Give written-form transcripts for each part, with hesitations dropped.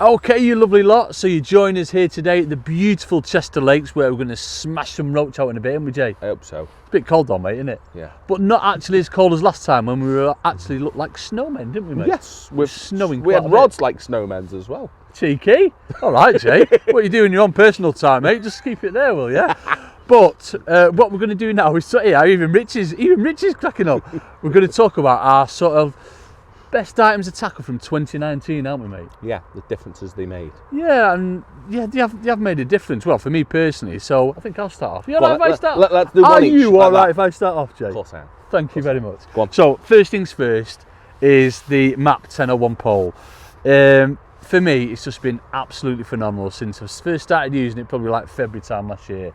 Okay, you lovely lot. So you join us here today at the beautiful Chester Lakes, where we're going to smash some roach out in a bit, aren't we, Jay? I hope so. It's a bit cold though, mate, isn't it? Yeah. But not actually as cold as last time when we were actually looked like snowmen, didn't we, mate? Yes, with snowing. We had rods like snowmen's as well. Cheeky. All right, Jay. What you do in your own personal time, mate? Just keep it there, will you? But what we're going to do now is, even Rich is cracking up. We're going to talk about our sort of best items of tackle from 2019, aren't we, mate? Yeah, the differences they made. Yeah, and yeah, they have made a difference. Well, for me personally, so I think I'll start off. You all right if I start? Let's do one Are each. you all right if I start off, Jay? Of course I am. Thank you very much. Go on. So, first things first is the MAP 1001 pole. For me, it's just been absolutely phenomenal since I first started using it, probably like February time last year.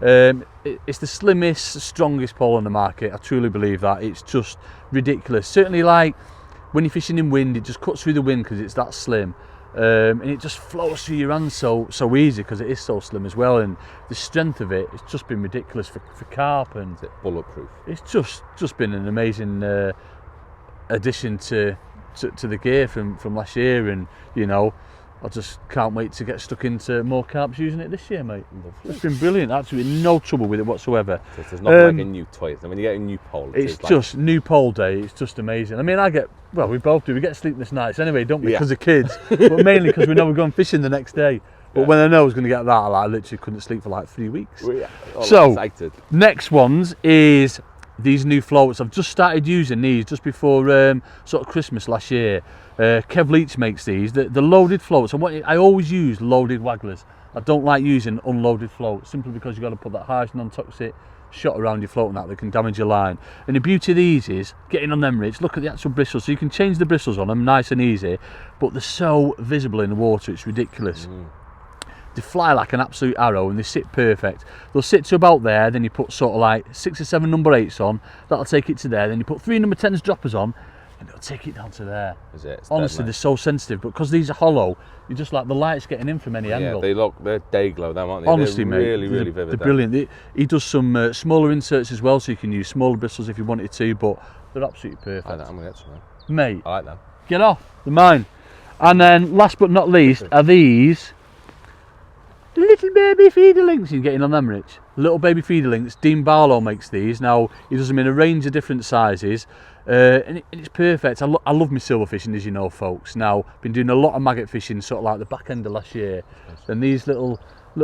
It's the slimmest, strongest pole on the market. I truly believe that. It's just ridiculous. Certainly, like when you're fishing in wind, it just cuts through the wind because it's that slim, and it just flows through your hands so easy because it is so slim as well. And the strength of it, it's just been ridiculous for carp, and It's bulletproof. it's just been an amazing addition to the gear from last year. And you know, I just can't wait to get stuck into more carps using it this year, mate. It's been brilliant. Absolutely no trouble with it whatsoever. There's nothing like a new toy. When you get a new pole, It's just new pole day. It's just amazing. I mean, we both do. We get sleepless nights anyway, don't we? Yeah. Because of kids, but mainly because we know we're going fishing the next day. But when I know I was going to get that, I literally couldn't sleep for like 3 weeks. So excited. next ones is these new floats. I've just started using these just before sort of Christmas last year. Kev Leach makes these. The loaded floats. I always use loaded wagglers. I don't like using unloaded floats simply because you've got to put that harsh, non-toxic shot around your float and that can damage your line. And the beauty of these is getting on them rich. Look at the actual bristles. So you can change the bristles on them nice and easy, but they're so visible in the water. It's ridiculous. They fly like an absolute arrow and they sit perfect. They'll sit to about there, then you put sort of like 6 or 7 number 8s on, that'll take it to there, then you put 3 number 10s droppers on and it'll take it down to there. Is it? It's honestly, they're so sensitive, but because these are hollow, you're just like the light's getting in from any angle. Yeah, they're day glow, them, aren't they? Honestly, they're mate, really vivid. They're brilliant. He does some smaller inserts as well, so you can use smaller bristles if you wanted to, but they're absolutely perfect. I like that. I'm going to get some. Mate, I like them. get off, they're mine. And then last but not least are these little baby feeder links. You're getting on them, Rich. Little baby feeder links. Dean Barlow makes these. Now he does them in a range of different sizes, and it's perfect. I love my silver fishing, as you know, folks. Now been doing a lot of maggot fishing, sort of like the back end of last year. And these little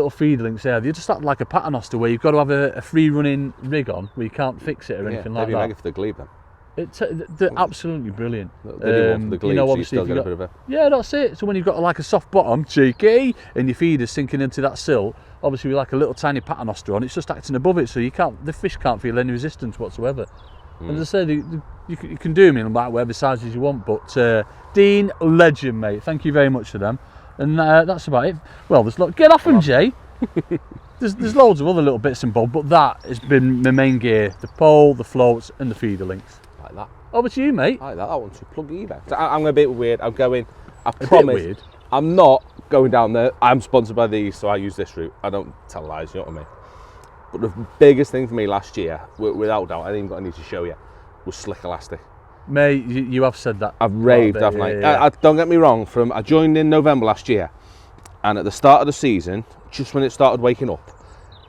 feeder links there, they just act like a paternoster where you've got to have a free running rig on where you can't fix it or anything like that. Maybe for the glebe then. They're absolutely brilliant. The glebe, you know, so obviously, you still get a bit of a... Yeah, that's it. So when you've got like a soft bottom, cheeky, and your feeder's sinking into that sill, obviously with like a little tiny paternoster on, it's just acting above it, so the fish can't feel any resistance whatsoever. And as I say, you can do them in about whatever sizes you want. But Dean, legend, mate. Thank you very much for them. And that's about it. Well, get off them, Jay. There's loads of other little bits and bobs, but that has been my main gear: the pole, the floats, and the feeder links. Like that. Over to you, mate. I like that. That one's too pluggy either. So I'm a bit weird. I'm going. I promise. Weird. I'm not going down there. I'm sponsored by these, so I use this route. I don't tell lies. You know what I mean? But the biggest thing for me last year, without doubt, I ain't even got any to show you, was slick elastic. Mate, you have said that. I've raved, haven't I? Yeah. Don't get me wrong. I joined in November last year, and at the start of the season, just when it started waking up,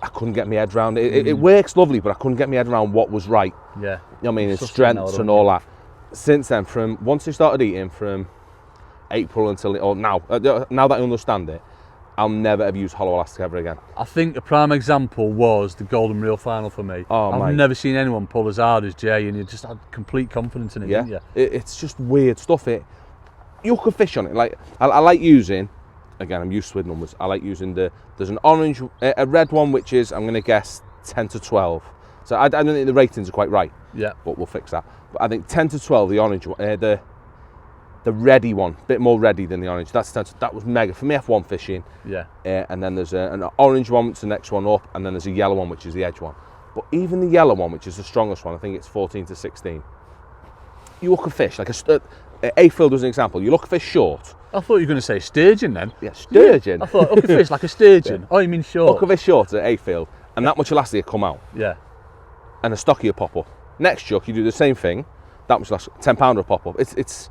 I couldn't get my head around it. It works lovely, but I couldn't get my head around what was right. Yeah. You know what I mean? Its Such strengths and all that. Since then, once I started eating from April until now that I understand it, I'll never have used hollow elastic ever again. I think a prime example was the Golden Reel final for me. I've never seen anyone pull as hard as Jay, and you just had complete confidence in it, didn't you? It's just weird stuff. You can fish on it. Like I like using. Again, I'm used with numbers. I like using there's an orange, a red one, which is, I'm going to guess, 10 to 12. So I don't think the ratings are quite right. Yeah. But we'll fix that. But I think 10 to 12, the orange one, the ready one, a bit more ready than the orange. That was mega for me. F1 fishing. Yeah. And then there's an orange one, which is the next one up, and then there's a yellow one, which is the edge one. But even the yellow one, which is the strongest one, I think it's 14 to 16. You look a fish like A-field was an example. You look a fish short. I thought you were going to say sturgeon then. Yeah, sturgeon. Yeah. I thought hook a fish like a sturgeon. Yeah. Oh, you mean short? Hook a fish short at A-field, and that much elastic will come out. Yeah. And a stocky will pop up. Next chuck, you do the same thing. That much elastic, 10 pounder will pop up. It's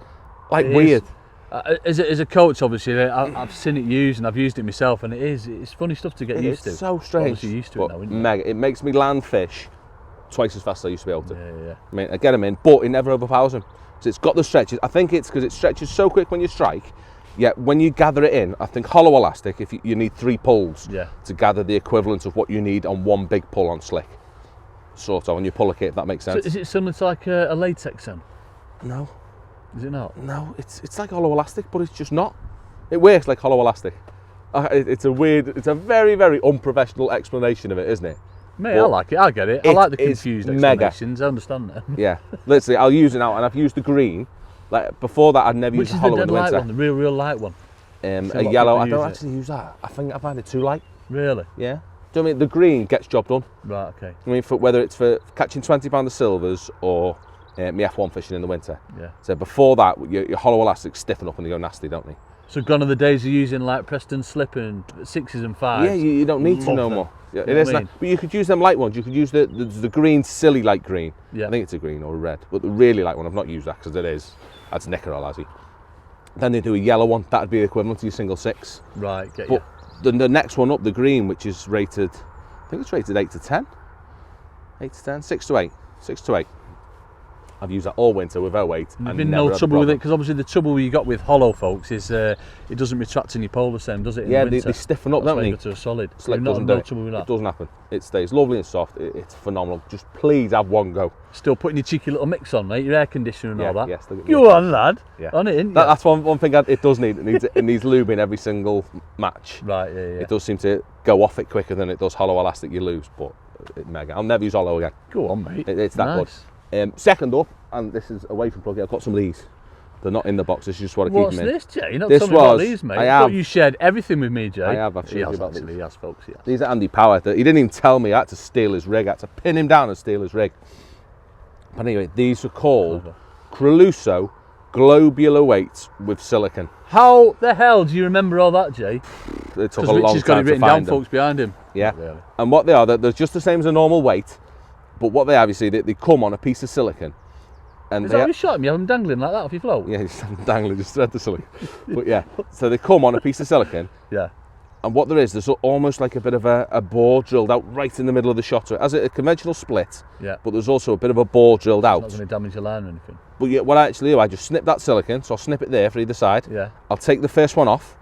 like weird. As a coach, obviously, I've seen it used and I've used it myself, and it's funny stuff to get used to. It's so strange. Obviously, you're used to it now, isn't it? Mega. It makes me land fish twice as fast as I used to be able to. Yeah. I mean, I get them in, but it never overpowers them. So it's got the stretches. I think it's because it stretches so quick when you strike. Yet when you gather it in, I think hollow elastic, if you need 3 pulls to gather the equivalent of what you need on one big pull on slick. Sort of, when you pull a kit, if that makes sense. So is it similar to like a latex then? No. Is it not? No, it's like hollow elastic, but it's just not. It works like hollow elastic. It's a very, very unprofessional explanation of it, isn't it? Mate, I like it. I get it. I like the confused explanations. I understand that. Yeah, literally, I'll use it now, and I've used the green. Like before that, I'd never used hollow in the winter. Which is the dead light one, the real light one? A yellow. I don't actually use that. I find it too light. Really? Yeah. Do you know what I mean? The green gets job done. Right. Okay. I mean, whether it's for catching 20-pounder silvers or me F1 fishing in the winter. Yeah. So before that, your hollow elastics stiffen up and they go nasty, don't they? So gone are the days of using like Preston slip and 6s and 5s. Yeah, you don't need to no more. Yeah, it is. But you could use them light ones. You could use the green, silly light green. Yeah. I think it's a green or a red. But the really light one, I've not used that because it is. That's Nicker or Lassie. Then they do a yellow one. That'd be equivalent to your single 6. Right, get you. But the next one up, the green, which is rated, I think it's rated 8 to 10. 8 to 10, 6 to 8. 6 to 8. I've used that all winter with 08. There's been no trouble with it, because obviously the trouble you got with hollow, folks, is it doesn't retract in your pole the same, does it? Yeah, they stiffen up, don't they? To a solid. Slick doesn't do it. Trouble with that. It doesn't happen. It stays lovely and soft. It's phenomenal. Just please have one go. Still putting your cheeky little mix on, mate. Your air conditioner and all that. Yes. Go on, lad. Yeah. On it, isn't That's one thing it does need. It needs lubing every single match. Right. Yeah. It does seem to go off it quicker than it does hollow elastic. You lose, but it's mega. I'll never use hollow again. Go on, mate. It's that good. Second up, and this is away from pluggy, I've got some of these. They're not in the box, this is just what I keep them in. What's this, Jay? You're not telling me about these, mate. I thought you shared everything with me, Jay. I have, I've shared you about these. He has, folks, he has. These are Andy Power. He didn't even tell me. I had to steal his rig. I had to pin him down and steal his rig. But anyway, these are called Creluso globular weights with silicon. How the hell do you remember all that, Jay? It took a long time to find them. Richard's got it written down, folks, behind him. Yeah. Really. And what they are, they're just the same as a normal weight, but what they have, you see, they come on a piece of silicon. And is that what you shot him? You have them dangling like that off your float? Yeah, just dangling, just thread the silicon. But yeah, so they come on a piece of silicon. Yeah. And what there's almost like a bit of a bore drilled out right in the middle of the shot. As a conventional split, yeah. But there's also a bit of a bore drilled out. It's not going to damage your line or anything. But yeah, what I actually do, I just snip that silicon, so I'll snip it there for either side. Yeah. I'll take the first one off,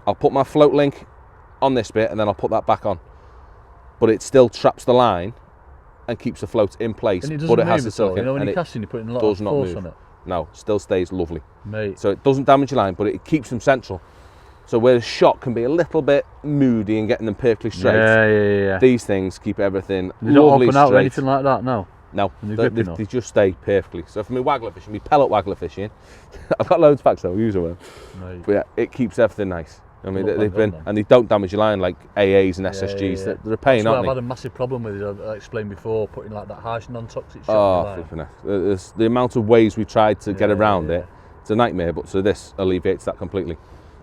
I'll put my float link on this bit, and then I'll put that back on. But it still traps the line and keeps the float in place, but it has the silicon. You know, when you're casting, you're putting a lot of force on it. No, still stays lovely. Mate. So it doesn't damage your line, but it keeps them central. So where a shot can be a little bit moody and getting them perfectly straight, yeah. These things keep everything lovely, don't open straight. Out or anything like that, no? No, they just stay perfectly. So for me waggler fishing, me pellet waggler fishing, I've got loads of packs though, I'll use them. But yeah, it keeps everything nice. I mean, they've been, and they don't damage your line like AAs and SSGs. Yeah. They're a pain, aren't they? I've had a massive problem with it. I explained before, putting like that harsh non-toxic shot. Oh, flipping it. The amount of ways we tried to get around it, it's a nightmare. But so this alleviates that completely.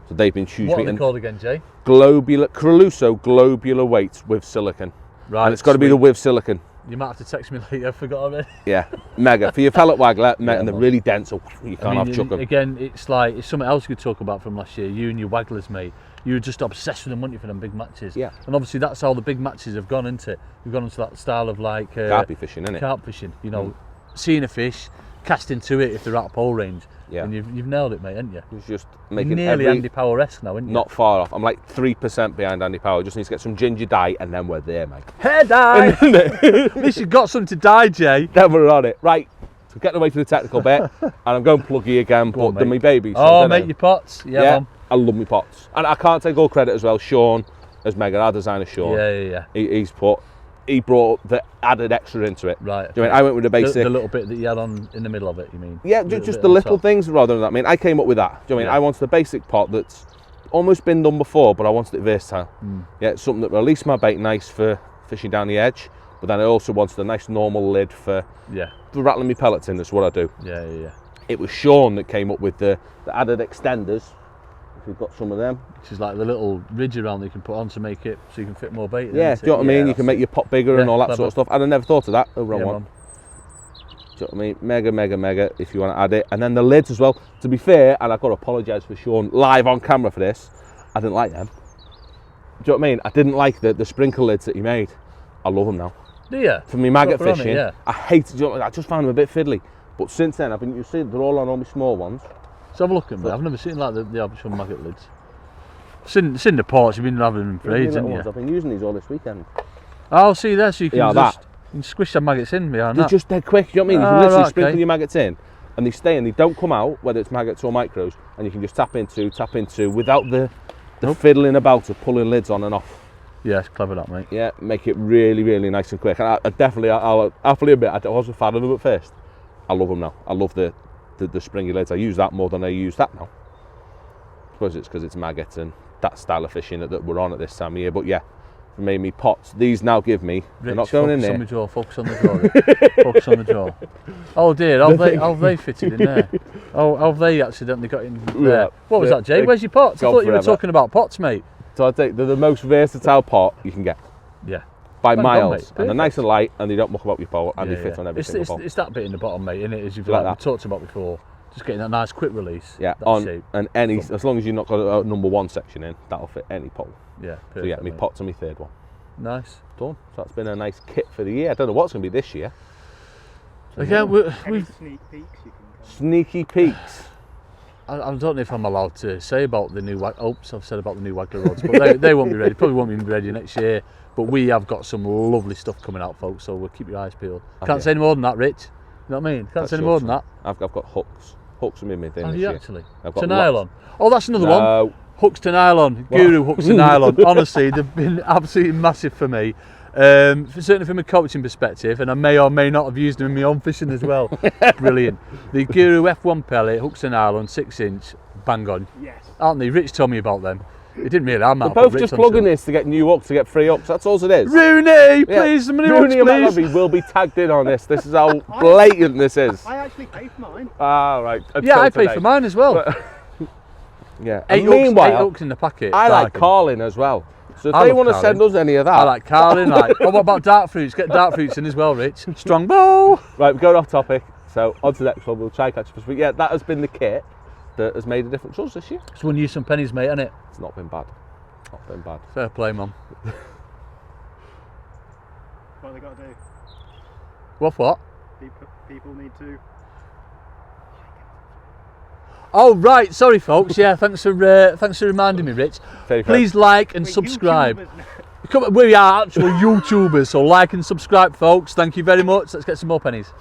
So they've been huge. What are they called again, Jay? Creluso globular weights with silicon. Right. And it's got to be the with silicon. You might have to text me later. I forgot already. Yeah, mega for your pellet waggler, and they're really dense, so you can't have chuck them. Again, it's something else you could talk about from last year. You and your wagglers, mate. You were just obsessed with them, weren't you, for them big matches? Yeah. And obviously that's how the big matches have gone into. We've gone into that style of like carpy fishing, isn't it? Carp fishing. You know, seeing a fish, casting to it if they're out of pole range. Yeah. And you've nailed it, mate, haven't you? It's just making nearly Andy Power-esque now, isn't you? Not far off. I'm like 3% behind Andy Power. Just need to get some ginger dye, and then we're there, mate. Hair dye. At least you've got something to dye, Jay. Then we're on it, right? So getting away to the technical bit, and I'm going pluggy again, but they're my babies. So make your pots. Yeah. I love my pots, and I can't take all credit as well. Sean, as mega, our designer Sean. Yeah. He brought the added extra into it. Right. Do you mean I went with the basic. The little bit that you had on in the middle of it, you mean? Yeah, just the little things rather than that. I mean, I came up with that. Do you mean I wanted a basic pot that's almost been done before, but I wanted it versatile. Yeah, it's something that released my bait nice for fishing down the edge, but then I also wanted a nice normal lid for rattling my pellets in. That's what I do. Yeah. It was Sean that came up with the added extenders. If you've got some of them, which is like the little ridge around that you can put on to make it so you can fit more bait. Yeah, do you know what I mean? You can make your pot bigger and all that sort of stuff. And I never thought of that over on one. Do you know what I mean? Mega, mega, mega if you want to add it. And then the lids as well. To be fair, and I've got to apologise for Sean live on camera for this, I didn't like them. Do you know what I mean? I didn't like the sprinkle lids that he made. I love them now. Do you? For me maggot Proper on fishing, it, yeah. I hate it. I just found them a bit fiddly. But since then, I've been, you see, they're all on my small ones. Let's have a look at them. I've never seen like the actual maggot lids. Seen the ports, you've been having them for ages, haven't you? I've been using these all this weekend. Oh, see there, so you can Yeah, just you can squish the maggots in behind They're that. just dead quick, you know what I mean? You can Ah, literally right, sprinkle okay. your maggots in and they stay and they don't come out, whether it's maggots or micros, and you can just tap into without the fiddling about of pulling lids on and off. Yeah, it's clever that, mate. Yeah, make it really, really nice and quick. And I'll happily admit, I was a fan of them at first. I love them now. I love the springy lids. I use that more than I use that now. I suppose it's because it's maggots and that style of fishing that we're on at this time of year. But yeah, for me pots, these now give me, they're not going in there. Focus on the draw, Rich. Focus on the draw. Oh dear, how they fitted in there? Oh, how they accidentally got in there? Yeah. What was that, Jay? Where's your pots? I thought you were talking about pots, mate. So I think they're the most versatile pot you can get. Yeah. By Bang on, miles. mate. And they're nice and light and they don't muck about your pole and Yeah, they fit yeah. on every single pole. It's that bit in the bottom, mate, isn't it? As you've Like we that. talked about before. Just getting that nice quick release. Yeah, that on shape. and any, as long as you've not got a number one section in, that'll fit any pole. Yeah, perfect, So yeah, my mate. pot's on my third one. Nice. Done. So that's been a nice kit for the year. I don't know what's going to be this year. Again, Any we've sneak peeks you can go. Sneaky peeks. I don't know if I'm allowed to say about the new I've said about the new Waggler rods, but they won't be ready. Probably won't be ready next year. But we have got some lovely stuff coming out, folks. So we'll keep your eyes peeled. Can't say any more than that, Rich. You know what I mean? Can't say any more than that. I've got hooks. Hooks are my thing Have this you year. actually? I've got To nylon. Oh, that's another No. one. Hooks to nylon. Guru hooks to nylon. Honestly, they've been absolutely massive for me. Certainly from a coaching perspective, and I may or may not have used them in my own fishing as well. Brilliant. The Guru F1 pellet, hooks to nylon, 6-inch, bang on. Yes. Aren't they? Rich told me about them. It didn't really. I'm They're both just plugging this to get new hooks, to get free hooks. That's all it is. Rooney, Yeah. please, some new hooks, Rooney and please. Malaby will be tagged in on this. This is how blatant this is. I actually pay for mine. Ah, right. Yeah, I pay for mine as well. Yeah. Eight And meanwhile, hooks in the packet. I like bargain. carling as well. So if I they love want to carling. send us any of that, I like carling. Oh, what about dark fruits? Get dark fruits in as well, Rich. Strong bow. Right, we're going off topic. So on to the next one. We'll try and catch up this week. Yeah, that has been the kit that has made a difference to us this year. Just won you some pennies, mate, innit? It's not been bad. Not been bad. Fair play, man. What they got to do? What? People need to. Oh, right. Sorry, folks. Yeah, thanks for reminding me, Rich. Very fair. Please like and We're subscribe. YouTubers. We are actual YouTubers, so like and subscribe, folks. Thank you very much. Let's get some more pennies.